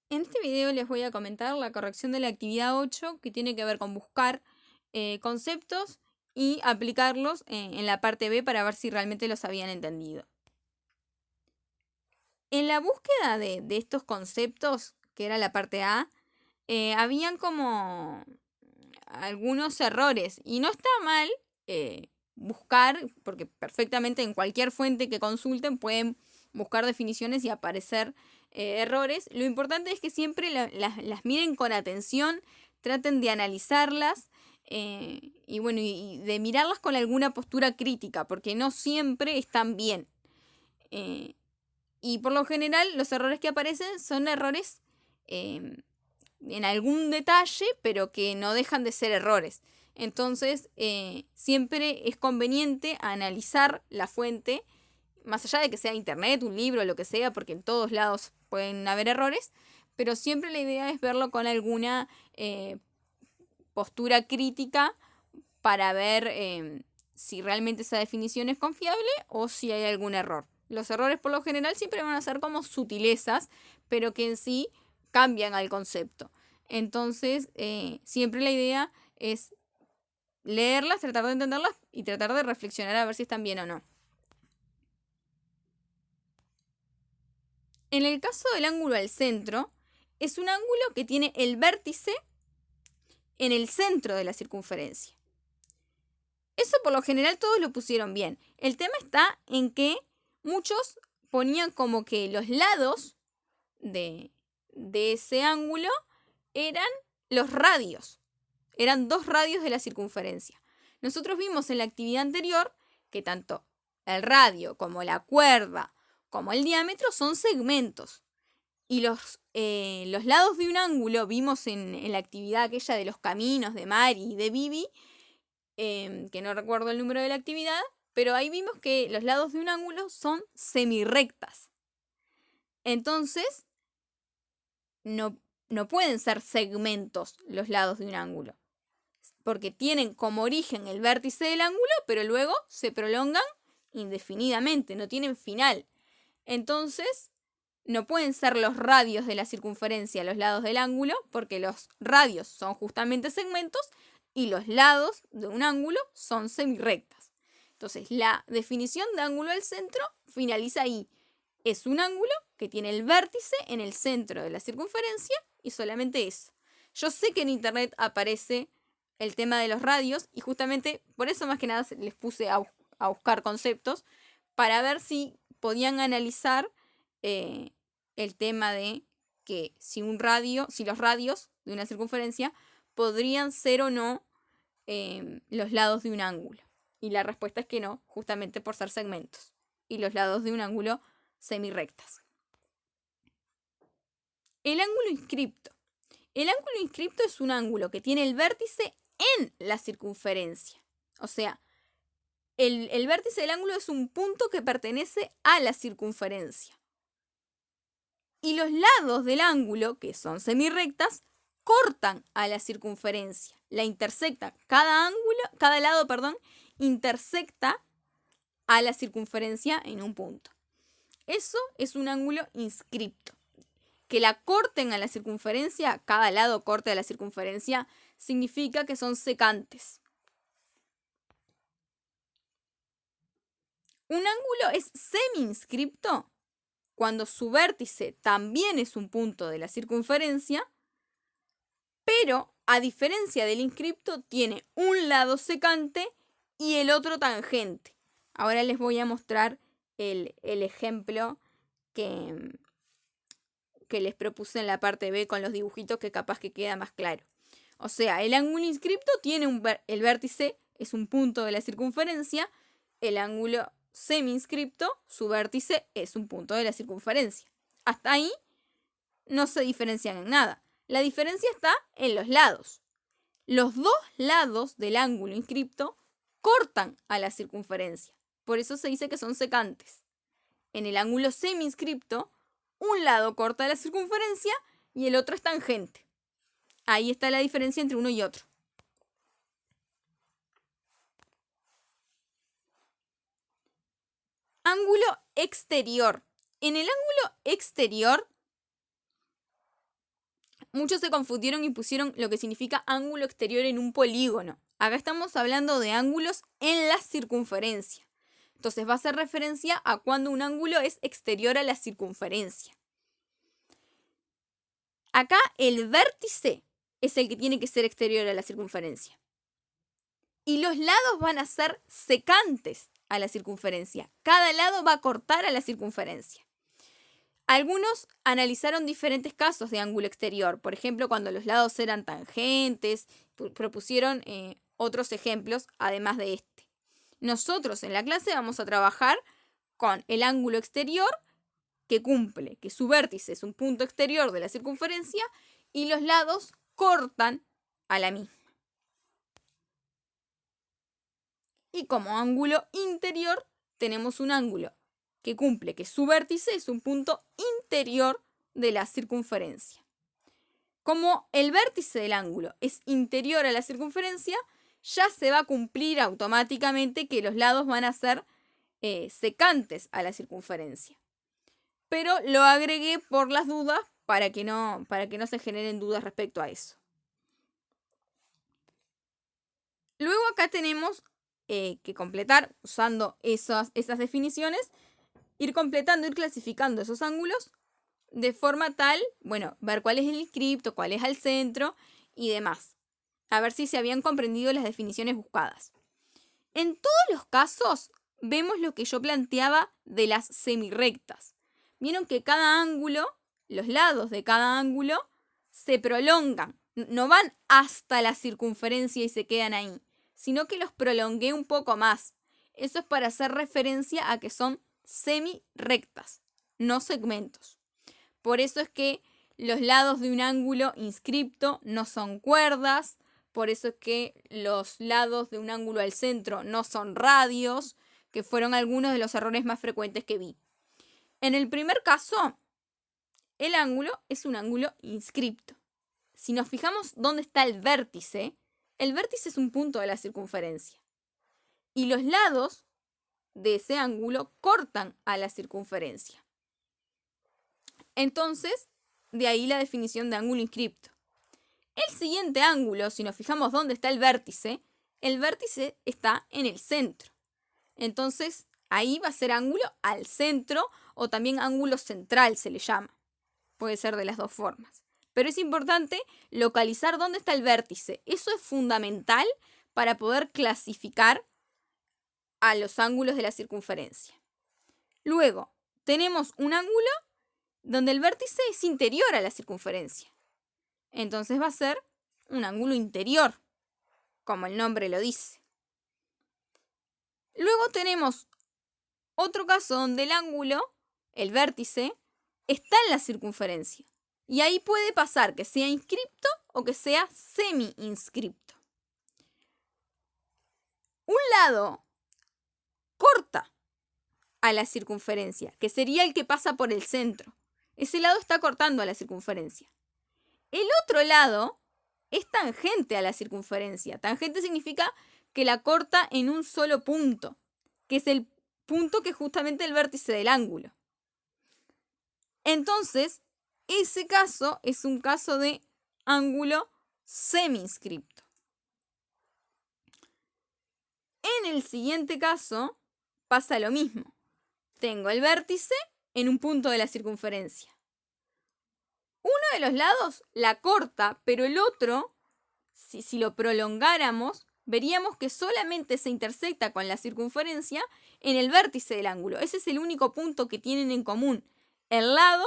En este video les voy a comentar la corrección de la actividad 8 que tiene que ver con buscar conceptos y aplicarlos en la parte B para ver si realmente los habían entendido. En la búsqueda de estos conceptos, que era la parte A, habían como algunos errores y no está mal buscar, porque perfectamente en cualquier fuente que consulten pueden buscar definiciones y aparecer errores. Lo importante es que siempre las miren con atención, traten de analizarlas y de mirarlas con alguna postura crítica, porque no siempre están bien. Y por lo general los errores que aparecen son errores en algún detalle, pero que no dejan de ser errores. Entonces, siempre es conveniente analizar la fuente, más allá de que sea internet, un libro, lo que sea, porque en todos lados pueden haber errores, pero siempre la idea es verlo con alguna postura crítica para ver si realmente esa definición es confiable o si hay algún error. Los errores por lo general siempre van a ser como sutilezas, pero que en sí cambian al concepto. Entonces, siempre la idea es leerlas, tratar de entenderlas y tratar de reflexionar a ver si están bien o no. En el caso del ángulo al centro, es un ángulo que tiene el vértice en el centro de la circunferencia. Eso por lo general todos lo pusieron bien. El tema está en que muchos ponían como que los lados de ese ángulo eran los radios. Eran 2 radios de la circunferencia. Nosotros vimos en la actividad anterior que tanto el radio como la cuerda como el diámetro son segmentos. Y los lados de un ángulo, vimos en la actividad aquella de los caminos de Mari y de Vivi, que no recuerdo el número de la actividad, pero ahí vimos que los lados de un ángulo son semirrectas. Entonces, no pueden ser segmentos los lados de un ángulo, porque tienen como origen el vértice del ángulo, pero luego se prolongan indefinidamente, no tienen final. Entonces, no pueden ser los radios de la circunferencia los lados del ángulo, porque los radios son justamente segmentos y los lados de un ángulo son semirrectas. Entonces, la definición de ángulo al centro finaliza ahí. Es un ángulo que tiene el vértice en el centro de la circunferencia y solamente eso. Yo sé que en internet aparece el tema de los radios y justamente por eso más que nada les puse a buscar conceptos para ver si podían analizar el tema de que si los radios de una circunferencia podrían ser o no los lados de un ángulo. Y la respuesta es que no, justamente por ser segmentos. Y los lados de un ángulo semirrectas. El ángulo inscripto. El ángulo inscripto es un ángulo que tiene el vértice en la circunferencia. O sea, el vértice del ángulo es un punto que pertenece a la circunferencia. Y los lados del ángulo, que son semirrectas, cortan a la circunferencia, la intersectan. Cada lado, intersecta a la circunferencia en un punto. Eso es un ángulo inscripto. Que la corten a la circunferencia, cada lado corte a la circunferencia, significa que son secantes. Un ángulo es semi-inscripto cuando su vértice también es un punto de la circunferencia, pero a diferencia del inscripto tiene un lado secante y el otro tangente. Ahora les voy a mostrar el ejemplo que les propuse en la parte B con los dibujitos, que capaz que queda más claro. O sea, el ángulo inscripto tiene el vértice es un punto de la circunferencia, el ángulo semi-inscripto, su vértice es un punto de la circunferencia. Hasta ahí no se diferencian en nada. La diferencia está en los lados. Los 2 lados del ángulo inscripto cortan a la circunferencia. Por eso se dice que son secantes. En el ángulo semi-inscripto, un lado corta la circunferencia y el otro es tangente. Ahí está la diferencia entre uno y otro. Ángulo exterior. En el ángulo exterior muchos se confundieron y pusieron lo que significa ángulo exterior en un polígono. Acá estamos hablando de ángulos en la circunferencia. Entonces va a hacer referencia a cuando un ángulo es exterior a la circunferencia. Acá el vértice es el que tiene que ser exterior a la circunferencia. Y los lados van a ser secantes a la circunferencia. Cada lado va a cortar a la circunferencia. Algunos analizaron diferentes casos de ángulo exterior. Por ejemplo, cuando los lados eran tangentes, propusieron otros ejemplos además de este. Nosotros en la clase vamos a trabajar con el ángulo exterior que cumple, que su vértice es un punto exterior de la circunferencia y los lados cortan a la misma. Y como ángulo interior tenemos un ángulo que cumple, que su vértice es un punto interior de la circunferencia. Como el vértice del ángulo es interior a la circunferencia, ya se va a cumplir automáticamente que los lados van a ser secantes a la circunferencia. Pero lo agregué por las dudas para que no se generen dudas respecto a eso. Luego acá tenemos que completar, usando esas definiciones, ir completando, ir clasificando esos ángulos de forma tal, ver cuál es el inscripto, cuál es el centro y demás. A ver si se habían comprendido las definiciones buscadas. En todos los casos vemos lo que yo planteaba de las semirrectas. Vieron que cada ángulo, los lados de cada ángulo, se prolongan. No van hasta la circunferencia y se quedan ahí, sino que los prolongué un poco más. Eso es para hacer referencia a que son semirrectas, no segmentos. Por eso es que los lados de un ángulo inscripto no son cuerdas, por eso es que los lados de un ángulo al centro no son radios, que fueron algunos de los errores más frecuentes que vi. En el primer caso, el ángulo es un ángulo inscripto. Si nos fijamos dónde está el vértice es un punto de la circunferencia. Y los lados de ese ángulo cortan a la circunferencia. Entonces, de ahí la definición de ángulo inscripto. El siguiente ángulo, si nos fijamos dónde está el vértice está en el centro. Entonces, ahí va a ser ángulo al centro o también ángulo central se le llama. Puede ser de las dos formas. Pero es importante localizar dónde está el vértice. Eso es fundamental para poder clasificar a los ángulos de la circunferencia. Luego, tenemos un ángulo donde el vértice es interior a la circunferencia. Entonces va a ser un ángulo interior, como el nombre lo dice. Luego tenemos otro caso donde el ángulo, el vértice, está en la circunferencia. Y ahí puede pasar que sea inscripto o que sea semi-inscripto. Un lado corta a la circunferencia, que sería el que pasa por el centro. Ese lado está cortando a la circunferencia. El otro lado es tangente a la circunferencia. Tangente significa que la corta en un solo punto, que es el punto que es justamente el vértice del ángulo. Entonces, ese caso es un caso de ángulo semi-inscripto. En el siguiente caso pasa lo mismo. Tengo el vértice en un punto de la circunferencia. Uno de los lados la corta, pero el otro, si lo prolongáramos, veríamos que solamente se intersecta con la circunferencia en el vértice del ángulo. Ese es el único punto que tienen en común, el lado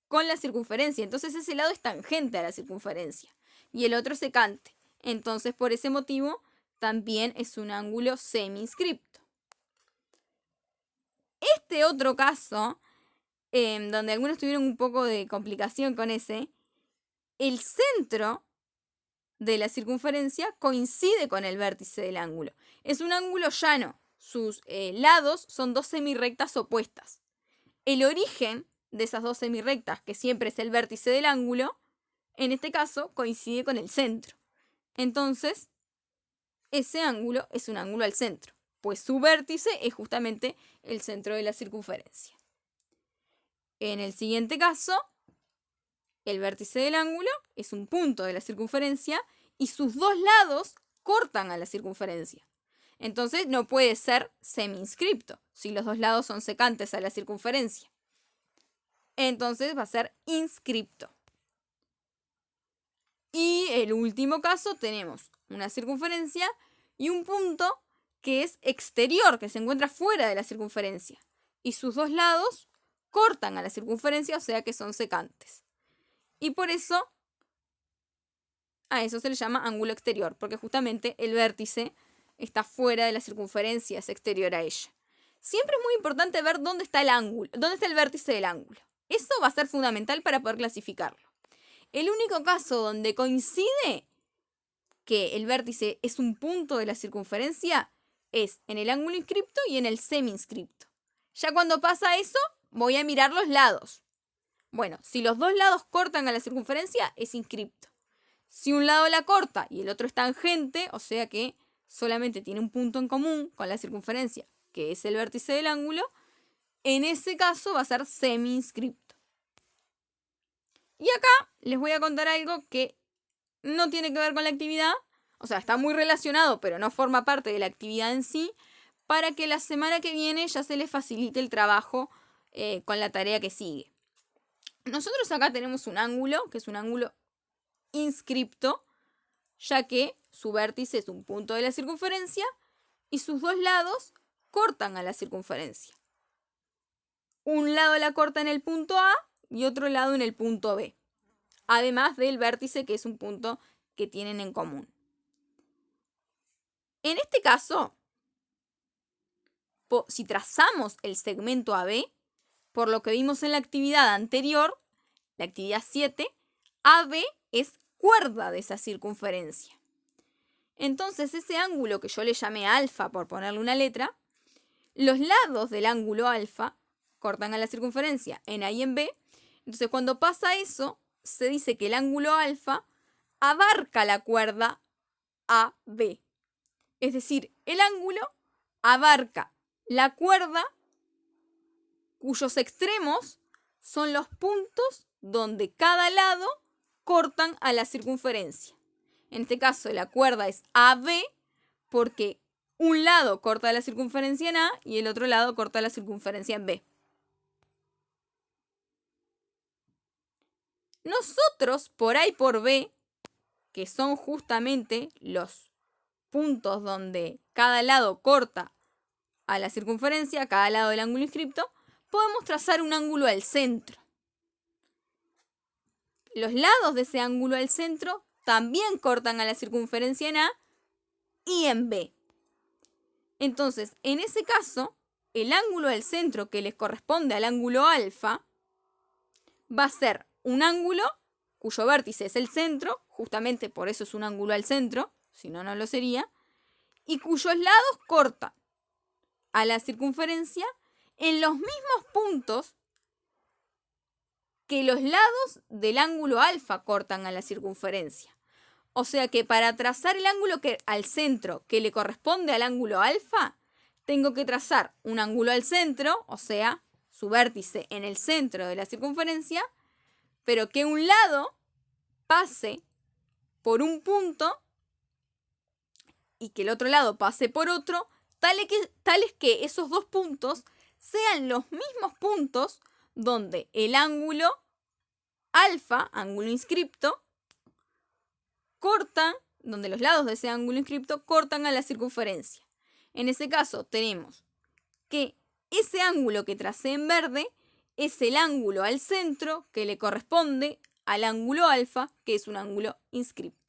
con la circunferencia. Entonces ese lado es tangente a la circunferencia y el otro es secante. Entonces por ese motivo también es un ángulo semi-inscripto. Este otro caso, donde algunos tuvieron un poco de complicación con ese, el centro de la circunferencia coincide con el vértice del ángulo. Es un ángulo llano. Sus lados son dos semirrectas opuestas. El origen de esas dos semirrectas, que siempre es el vértice del ángulo, en este caso coincide con el centro. Entonces, ese ángulo es un ángulo al centro, pues su vértice es justamente el centro de la circunferencia. En el siguiente caso, el vértice del ángulo es un punto de la circunferencia y sus dos lados cortan a la circunferencia. Entonces no puede ser semi-inscripto si los dos lados son secantes a la circunferencia. Entonces va a ser inscripto. Y el último caso tenemos una circunferencia y un punto que es exterior, que se encuentra fuera de la circunferencia. Y sus dos lados cortan a la circunferencia, o sea que son secantes. Y por eso a eso se le llama ángulo exterior, porque justamente el vértice está fuera de la circunferencia, es exterior a ella. Siempre es muy importante ver dónde está el ángulo, dónde está el vértice del ángulo. Eso va a ser fundamental para poder clasificarlo. El único caso donde coincide que el vértice es un punto de la circunferencia es en el ángulo inscripto y en el semi-inscripto. Ya cuando pasa eso, voy a mirar los lados. Bueno, si los dos lados cortan a la circunferencia, es inscripto. Si un lado la corta y el otro es tangente, o sea que solamente tiene un punto en común con la circunferencia, que es el vértice del ángulo, en ese caso va a ser semi-inscripto. Y acá les voy a contar algo que no tiene que ver con la actividad, o sea, está muy relacionado, pero no forma parte de la actividad en sí, para que la semana que viene ya se les facilite el trabajo con la tarea que sigue. Nosotros acá tenemos un ángulo, que es un ángulo inscripto, ya que su vértice es un punto de la circunferencia y sus dos lados cortan a la circunferencia. Un lado la corta en el punto A y otro lado en el punto B, además del vértice, que es un punto que tienen en común. En este caso, si trazamos el segmento AB, por lo que vimos en la actividad anterior, la actividad 7, AB es cuerda de esa circunferencia. Entonces, ese ángulo que yo le llamé alfa, por ponerle una letra, los lados del ángulo alfa cortan a la circunferencia en A y en B. Entonces, cuando pasa eso, se dice que el ángulo alfa abarca la cuerda AB. Es decir, el ángulo abarca la cuerda cuyos extremos son los puntos donde cada lado cortan a la circunferencia. En este caso, la cuerda es AB porque un lado corta la circunferencia en A y el otro lado corta la circunferencia en B. Nosotros, por A y por B, que son justamente los puntos donde cada lado corta a la circunferencia, cada lado del ángulo inscripto, podemos trazar un ángulo al centro. Los lados de ese ángulo al centro también cortan a la circunferencia en A y en B. Entonces, en ese caso, el ángulo del centro que les corresponde al ángulo alfa va a ser un ángulo cuyo vértice es el centro, justamente por eso es un ángulo al centro, si no, no lo sería, y cuyos lados cortan a la circunferencia en los mismos puntos que los lados del ángulo alfa cortan a la circunferencia. O sea que para trazar el ángulo al centro que le corresponde al ángulo alfa, tengo que trazar un ángulo al centro, o sea, su vértice en el centro de la circunferencia, pero que un lado pase por un punto y que el otro lado pase por otro, tales que esos dos puntos sean los mismos puntos donde el ángulo alfa, ángulo inscripto, donde los lados de ese ángulo inscripto cortan a la circunferencia. En ese caso tenemos que ese ángulo que tracé en verde es el ángulo al centro que le corresponde al ángulo alfa, que es un ángulo inscripto.